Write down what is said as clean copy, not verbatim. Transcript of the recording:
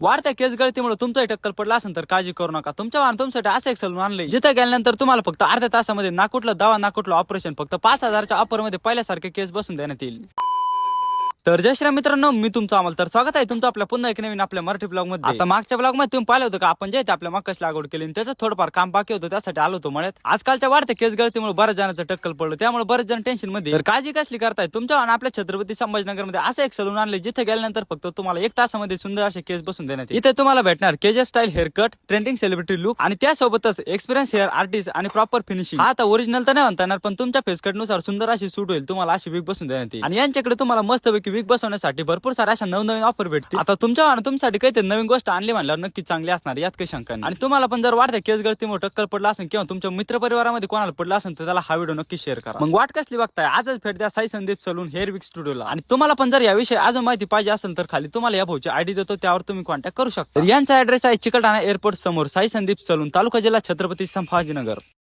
वाढत्या केस गळतीमुळे तुमचं टक्कल पडला असेल तर काळजी करू नका. तुमच्या वाहन तुमच्यासाठी असं एक सलून आणले जिथे गेल्यानंतर तुम्हाला फक्त अर्ध्या तासामध्ये ना कुठलं दवा ना कुठलं ऑपरेशन फक्त 5,000च्या ऑफर मध्ये पहिल्यासारखे केस बसून देण्यात येईल. तर जय श्री मित्रांनो, मी तुमचं अमल. तर स्वागत आहे तुमचं आपल्या पुन्हा एक नवीन आपल्या मराठी ब्लॉग मध्ये. आता मागच्या ब्लॉग मध्ये तुम्ही पाहिलं होतं का आपण जे आपल्या मकाची लागवड केली त्याचं थोडंफार काम बाकी होतं, त्यासाठी आलो होतो मळ्यात. आजकालच्या वाढत्या केस गळतीमुळे बऱ्याच जणांचं टक्कल पडलं, त्यामुळे बरेच जण टेन्शन मध्ये. तर काळजी कसली करताय? तुमच्या आणि आपल्या छत्रपती संभाजीनगर मध्ये असं एक सलून आणले जिथे गेल्यानंतर फक्त तुम्हाला 1 तासामध्ये सुंदर असे केस बसून देण्यात. इथे तुम्हाला भेटणार Kjær style hair cut, trending celebrity look आणि त्यासोबतच एक्सपिरियन्स हेअर आर्टिस्ट आणि प्रॉपर फिनिशिंग. आता ओरिजिनल तर नाही म्हणता येणार, पण तुमच्या फेस कट नुसार सुंदर अशी सूट होईल. तुम्हाला अशी विग बसून देण्यात येईल आणि यांच्याकडे तुम्हाला मस्तपैकी विग बसवण्यासाठी भरपूर साऱ्या अशा नवनवीन ऑफर भेटतील. आता तुमच्या आणि तुमच्यासाठी काही नवीन गोष्ट आणली म्हणल्यावर नक्की चांगली असणार, यात काही शंका नाही. आणि तुम्हाला पण जर वाढत्या केस गळतीमुळे टक्कल पडला असेल किंवा तुमच्या मित्र परिवारामध्ये कोणाला पडला असेल तर त्याला हा व्हिडिओ नक्की शेअर करा. मग वाट कसली बघताय? आजच भेट द्या Sai Sandeep salon hair wig स्टुडिओला. आणि तुम्हाला पण जर याविषयी अजून माहिती पाहिजे असेल तर खाली तुम्हाला या भाऊची आयडी देतो, त्यावर तुम्ही कॉन्टॅक्ट करू शकता. यांचा ऍड्रेस आहे चिकलठाणा एअरपोर्ट समोर, साई संदीप सलून, तालुका जिल्हा छत्रपती संभाजीनगर.